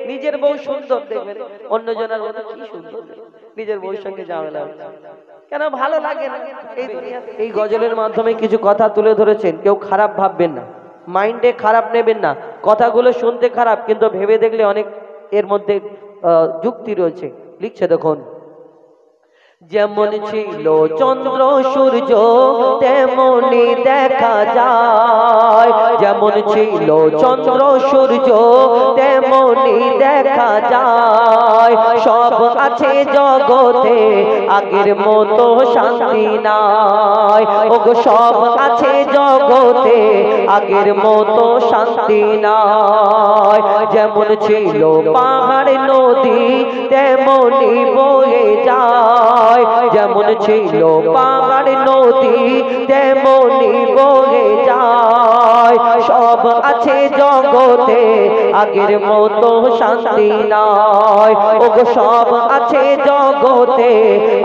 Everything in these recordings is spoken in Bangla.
নিজের বউ সুন্দর দেখবেন, অন্য জনের মতো কি সুন্দর, নিজের বউর সঙ্গে ঝামেলা হচ্ছে কেন, ভালো লাগে না এই দুনিয়াতে। এই গজলের মাধ্যমে কিছু কথা তুলে ধরেছেন, কেউ খারাপ ভাববেন না, মাইন্ডে খারাপ নেবেন না, কথাগুলো শুনতে খারাপ কিন্তু ভেবে দেখলে অনেক এর মধ্যে যুক্তি রয়েছে। লিখছে দেখুন, যেমন ছিল চন্দ্র সূর্য তেমনি দেখা যায়, যেমন ছিল চন্দ্র সূর্য তেমনি দেখা যায়, সব আছে জগতে আগের মতো শান্তি নাই, ওগো সব আছে জগতে আগের মতো শান্তি নাই, যেমন ছিল পাহাড় নদী তেমনি বয়ে যায়, যেমন ছিল পাহাড় নদী তেমনি বয়ে যায়, সব আছে জগতে আগের মতো শান্তি নাই, ওগো সব আছে জগতে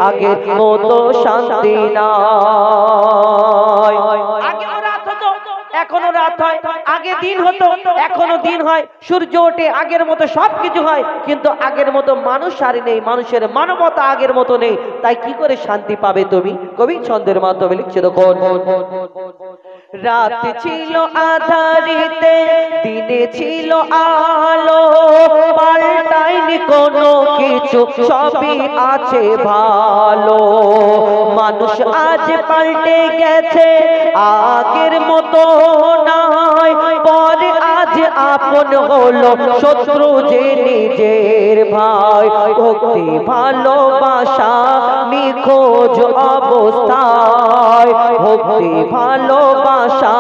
আগের মতো শান্তি নাই। এখনো রাত হয়, আগে দিন হতো এখনো দিন হয়, সূর্য ওঠে আগের মতো সবকিছু হয়, কিন্তু আগের মতো মানুষ আর নেই, মানুষের মানবতা আগের মতো নেই, তাই কি করে শান্তি পাবে তুমি? কবি ছন্দের মাধ্যমে লিখছে দেখুন, রাত ছিল আধারিতে দিনে ছিল আলো, পাল্টায়নি কোনো কিছু সবই আছে ভালো, মানুষ আজ পাল্টে গেছে আগের মতো নয়, পরে আজ আপন হলো শত্রু যে নিজের ভাই, ভক্তি ভালোবাসা নিখোঁজ অবস্থায়, ভক্তি ভালোবাসা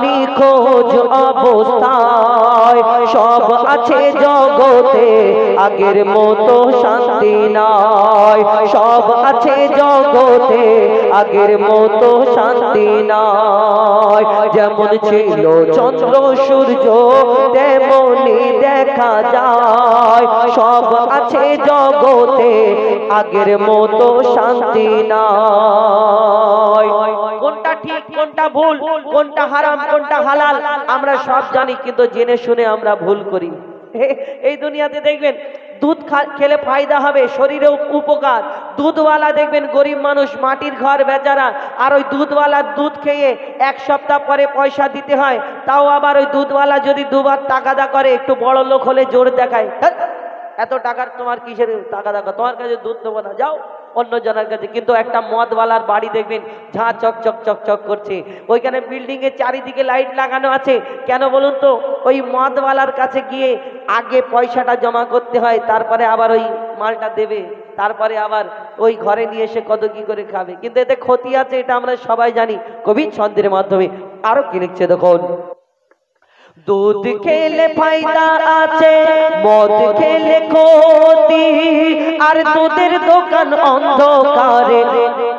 নিখোঁজ অবস্থায়, সব আছে জগতে আগের মতো শান্তি নাই, সব আছে জগতে আগের মতো শান্তি নাই, যেমন ছিল চন্দ্র সূর্য তেমনি দেখা যায়, সব আছে জগতে আগের মতো শান্তি নাই। কোনটা ঠিক কোনটা ভুল, কোনটা হারাম কোনটা হালাল আমরা সব জানি, কিন্তু জেনে শুনে আমরা ভুল করি। এই দুনিয়াতে দেখবেন দুধ খেলে ফায়দা হবে, শরীরেও উপকার, দুধওয়ালা দেখবেন গরিব মানুষ মাটির ঘর বেচারা, আর ওই দুধওয়ালার দুধ খেয়ে এক সপ্তাহ পরে পয়সা দিতে হয়, তাও আবার ওই দুধওয়ালা যদি দুবার তাগাদা করে, একটু বড় লোক হলে জোর দেখায়, এত টাকার তোমার কিসের তাগাদা, তোমার কাছে দুধ দেবো না, যাও অন্য জনের কাছে। কিন্তু একটা মদওয়ালার বাড়ি দেখবেন ঝাঁ চকচক চকচক করছে, ওইখানে বিল্ডিং এর চারিদিকে লাইট লাগানো আছে, কেন বলুন তো? ওই মদওয়ালার কাছে গিয়ে আগে পয়সাটা জমা করতে হয়, তারপরে আবার ওই মালটা দেবে, তারপরে আবার ওই ঘরে নিয়ে এসে কত কি করে খাবে, কিন্তু এতে ক্ষতি আছে, এটা আমরা সবাই জানি। কবি ছন্দের মাধ্যমে আরো কি লিখছে দেখুন, দুধ খেলে ফায়দা আছে, মদ খেলে ক্ষতি, আর দুধের দোকান অন্ধকারে,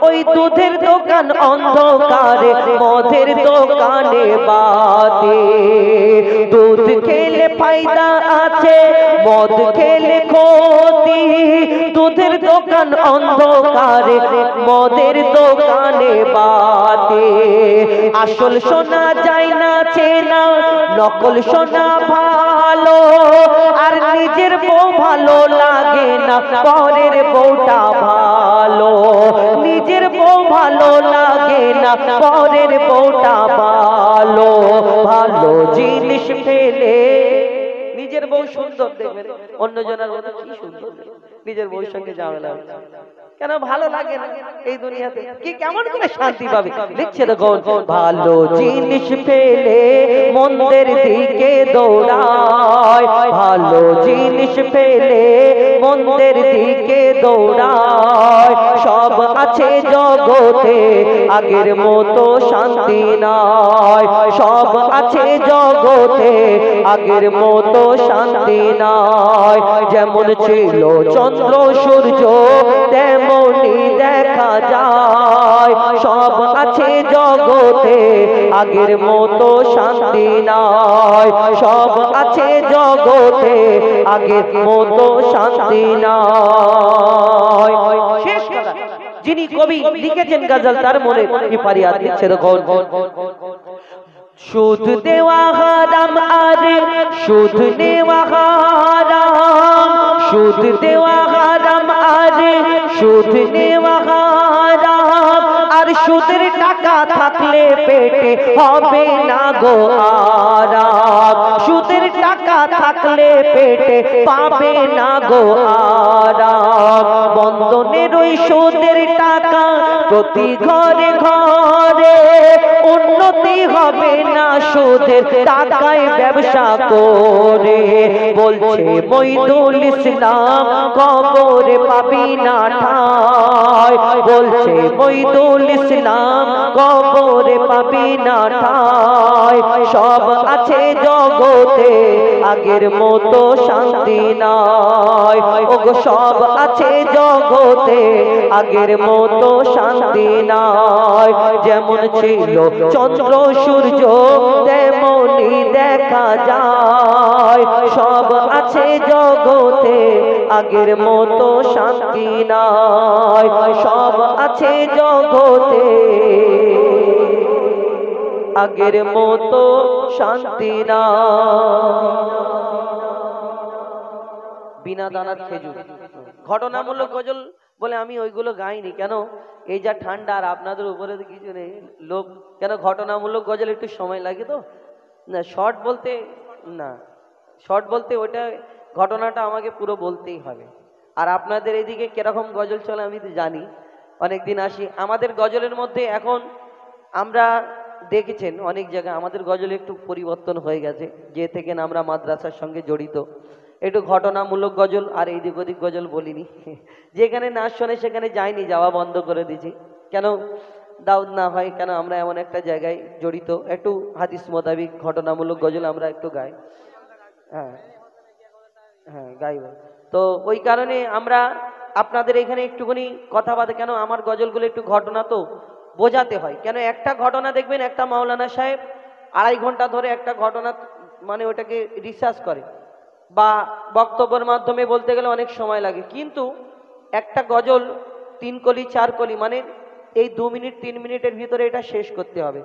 ওই দুধের দোকান অন্ধকারে, মদের দোকানে বাতি, দুধ খেলে ফায়দা আছে, মদ খেলে ক্ষতি, দুধের দোকান অন্ধকারে, মদের দোকানে বাতি, আসল শোনা যায় না চেনা, নকল শোনা ভালো, আর নিজের বউ ভালো লাগে না, পরের বউটা ভালো, নিজের বউ ভালো লাগে না, পরের বউটা ভালো, ভালো জিনিস ফেলে, নিজের বউ সুন্দর দেখবেন, অন্য জনের মতো কি সুন্দর, নিজের বউর সঙ্গে ঝামেলা হচ্ছে কেন, ভালো লাগে না এই দুনিয়াতে, কি কেমন করে শান্তি পাবে? লিখছে দেখুন, ভালো জিনিস ফেলে মন্দের দিকে দৌড়ায়, ভালো জিনিস ফেলে মন্দের দিকে দৌড়ায়, সব আছে জগতে আগের মতো শান্তি নাই, সব আছে জগতে আগের মতো শান্তি নাই, যেমন ছিল চন্দ্র সূর্য তেমনি দেখা যায়, সব আছে জগতে আগের মতো শান্তি নাই, সব আছে জগতে আগের মতো শান্তি নাই। শেষ কথা, যিনি কবি লিখেছেন গজল, তার মনে কি ফারিয়াদ লিখছে দেখুন, সুদ দেওয়া হারাম আর সুদ নেওয়া হারাম, সুদ দেওয়া হারাম আর সুদ নেওয়া হারাম, আর সুদের টাকা থাকলে পেটে হবে না গো আরাম, সুদের টাকা থাকলে পেটে পাবে না গো আরাম। বন্ধনের ওই সুদের টাকা প্রতি ঘরে ঘরে, উন্নতি হবে না সুদের টাকায় ব্যবসা করে। বলছে মঈদুল ইসলাম কবরে পাবি না ঠাঁই, বলছে মঈদুল ইসলাম কবরে পাবি না ঠাঁই। সব আছে জগতে আগের মতো শান্তি নাই, ওগো সব আছে জগতে আগের মতো শান্তি নাই। যেমন ছিল চন্দ্র সূর্য তেমনি দেখা যায়, সব আছে জগতে আগের মতো শান্তি নাই, সব আছে জগতে আগের মতো শান্তি নাই। বিনা দানার খেজুর ঘটনামূলক গজল বলে আমি ওইগুলো গাইনি, কেন এই যা ঠান্ডা আর আপনাদের উপরে কিছু নেই লোক, কেন ঘটনামূলক গজল একটু সময় লাগে তো না, শর্ট বলতে না, শর্ট বলতে ওইটা ঘটনাটা আমাকে পুরো বলতেই হবে। আর আপনাদের এইদিকে কিরকম গজল চলে আমি তো জানি, অনেকদিন আসি। আমাদের গজলের মধ্যে এখন আমরা দেখেছেন অনেক জায়গায় আমাদের গজলে একটু পরিবর্তন হয়ে গেছে, যে থেকে আমরা মাদ্রাসার সঙ্গে জড়িত, একটু ঘটনামূলক গজল আর এইদিক ওদিক গজল বলিনি। যেখানে নাচ শোনে সেখানে যাইনি, যাওয়া বন্ধ করে দিয়েছি, কেন দাউদ না হয়, কেন আমরা এমন একটা জায়গায় জড়িত, একটু হাদিস মোতাবিক ঘটনামূলক গজল আমরা একটু গাই। হ্যাঁ হ্যাঁ গাইব, তো ওই কারণে আমরা আপনাদের এখানে একটুখানি কথা বাদে, কেন আমার গজলগুলো একটু ঘটনা তো বোঝাতে হয়, কেন একটা ঘটনা দেখবেন একটা মাওলানা সাহেব 2.5 ঘন্টা ধরে একটা ঘটনা মানে ওটাকে রিসার্চ করে, বা বক্তব্যের মাধ্যমে বলতে গেলে অনেক সময় লাগে, কিন্তু একটা গজল 3 কলি 4 কলি মানে এই 2 মিনিট 3 মিনিটের ভিতরে এটা শেষ করতে হবে।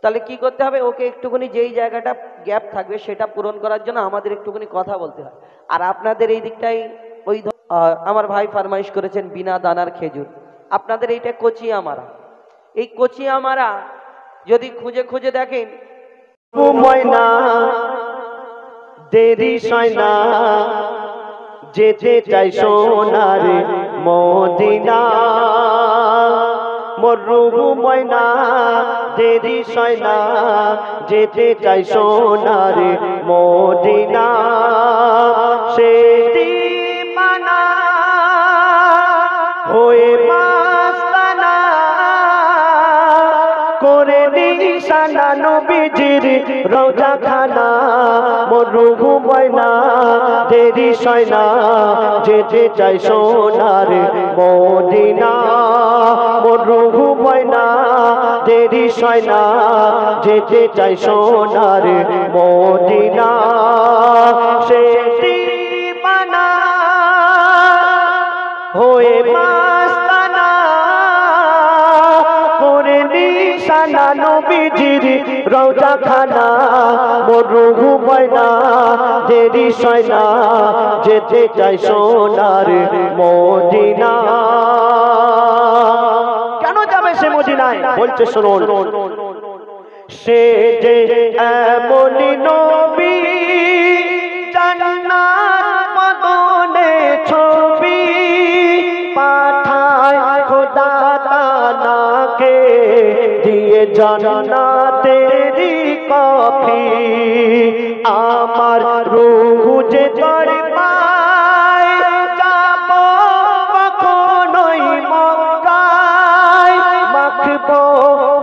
তাহলে কি করতে হবে, ওকে একটুখানি যেই জায়গাটা গ্যাপ থাকবে সেটা পূরণ করার জন্য আমাদের একটুখানি কথা বলতে হয়। আর আপনাদের এই দিকটাই ওই আমার ভাই ফরমাইশ করেছেন বিনা দানার খেজুর, আপনাদের এইটা কচিয়ামারা, এই কচিয়ামারা যদি খুঁজে খুঁজে দেখেন, ময়না দেরি সয়না যেতে চাই সোনার মদিনা, মোর রুহু ময়না দেরি সয়না যেতে চাই সোনার মদিনা। সে দিবানা হয়ে মাস্তানা করে নিশানা নবীজির রওজা খানা, মোর রুহু ময়না দেরি সয়না যেতে চাই সোনার মদিনা, মোর রুহু ময়না দেরি সয়না যেতে চাই সোনার মদিনা। সে দিবানা হয়ে মাস্তানা করে নিশানা নবীজির রওজা খানা, মোর রুহু ময়না দেরি সয়না যেতে চাই সোনার মদিনা। কেন যাবে সে মদিনায়, বলছে শুনুন, সে যে এমনই নবী জান্নাত মদনে ছবি পাঠায় খোদা তাআলাকে দিয়ে জান্নাতেরই কফি। আমার রূহ যে তড় পায় যাব কখনোই মক্কায়, মাখবো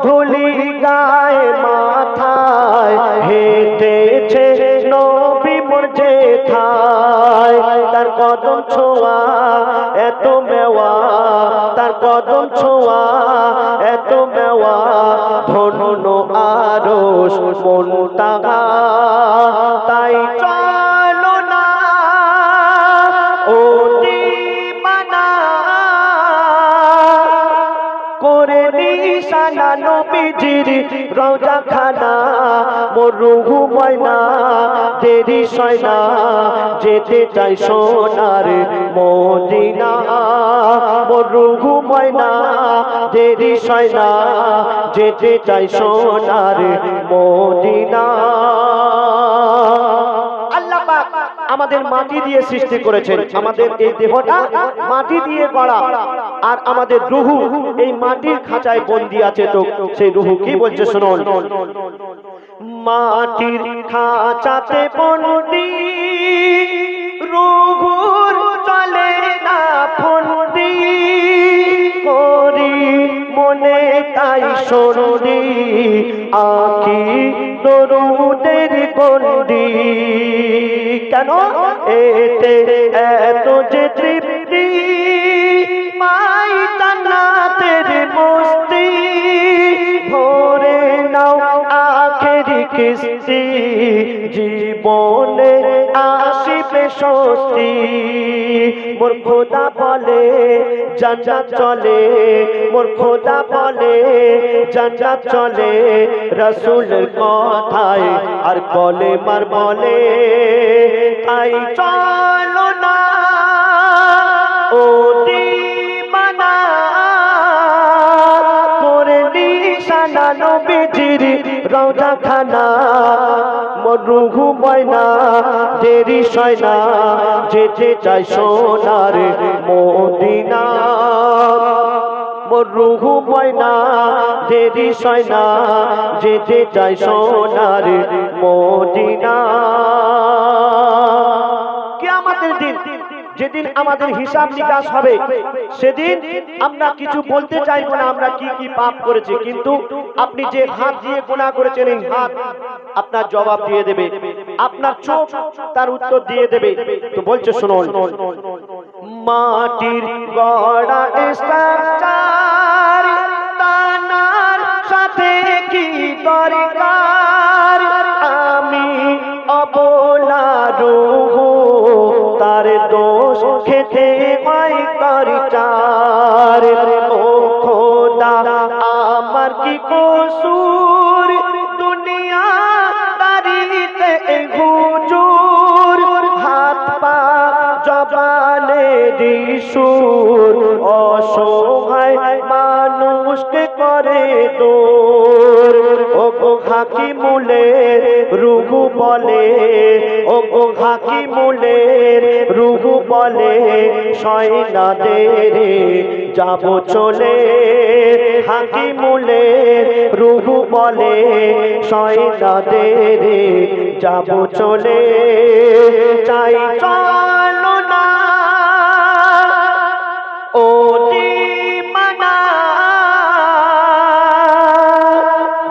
ধুলি গায়ে মাথায়, হেঁটেছে নবী মোর যেথায়, তার কদম ছোঁয়া এত মেওয়া, তার কদম ছোঁয়া এত মেওয়া, ধন্য আরশ মুনতাহা। তাই চলো না ও দিবানা করে নিশা নিশানা নবীজির রওজা খানা মোর রূহ ময়না দেরি সয় না যেতে চাই সোনার মদিনা মোর রূহ ময়না দেরি সয় না যেতে চাই সোনার মদিনা। আল্লাহ পাক আমাদের মাটি দিয়ে সৃষ্টি করেছেন, আমাদের এই দেহটা মাটি দিয়ে গড়া, আর আমাদের রূহ এই মাটির খাঁচায় বন্দী আছে। তো সেই রূহ কি বলছে শুনুন, মাটির খাঁচাতে বন্দী রূহুর চলে না ফন্দি করি মনে তাই সন্দি আঁকি দরুদের গন্ডি। কেন এতে এত যে তৃপ্তি পাই জান্নাতের মস্তি ভরে নাও আখেরি কিস্তি জীবনে আসিবে স্বস্তি। মোর খোদা বলে জান্নাত চলে, মোর খোদা বলে জান্নাত চলে রাসূলের কথায় আর কলেমার বলে। তাই চলো না ও দিবানা করে নিশানা নবীজির রওজা খানা মোর রূহ ময়না দেরি সয় না যেতে চাই সোনার মদিনা মোর রূহ ময়না দেরি সয় না যেতে চাই সোনার মদিনা। কিয়ামতের দিন যেদিন আমাদের হিসাব নিকাশ হবে সেদিন আমরা কিছু বলতে চাইবো না আমরা কি কি পাপ করেছি, কিন্তু আপনি যে হাত দিয়ে গুনাহ করেছেন এই হাত আপনার জবাব দিয়ে দেবে, আপনার চোখ তার উত্তর দিয়ে দেবে। তো বলছে শুনুন, মাটির গড়া স্ট্রাকচার তানার সাথে কি দরকার আমি অবলা রূহ তার দোষ খেতে হয় করচার। ও খোদা আমার কি কসুর দুনিয়া দারিতে হুজুর হাত পা জবানে দিসুর অসহায় মানুষকে করে দূর। ও গো হাকিমুলে রূহ বলে, ও গো হাকিমুলে রূহ বলে সয় না দেরে যাব চলে। হাকিমুলে রূহ বলে সয় না দেরে যাব চলে। চাই চলো না ও দিবানা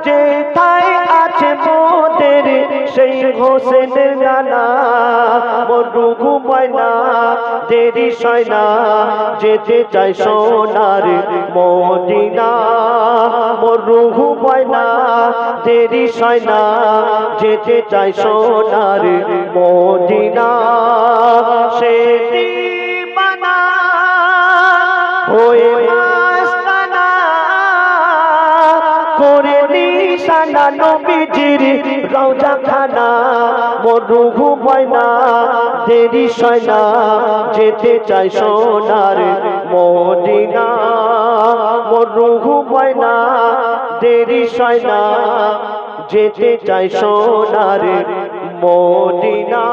যেথায় আছে মোদের সেই হোসেনের নানা মোর রূহ ময়না দেরি সয় না যেতে চাই সোনার মদিনা মোর রূহ ময়না দেরি সয় না যেতে চাই সোনার মদিনা। সে দিবানা হয়ে মাস্তানা করে নিশানা নবীজির রওজা খানা মোর রূহ ময়না দেরি সয় না যেতে চাই সোনার মদিনা মোর রূহ ময়না দেরি সয় না যেতে চাই সোনার মদিনা।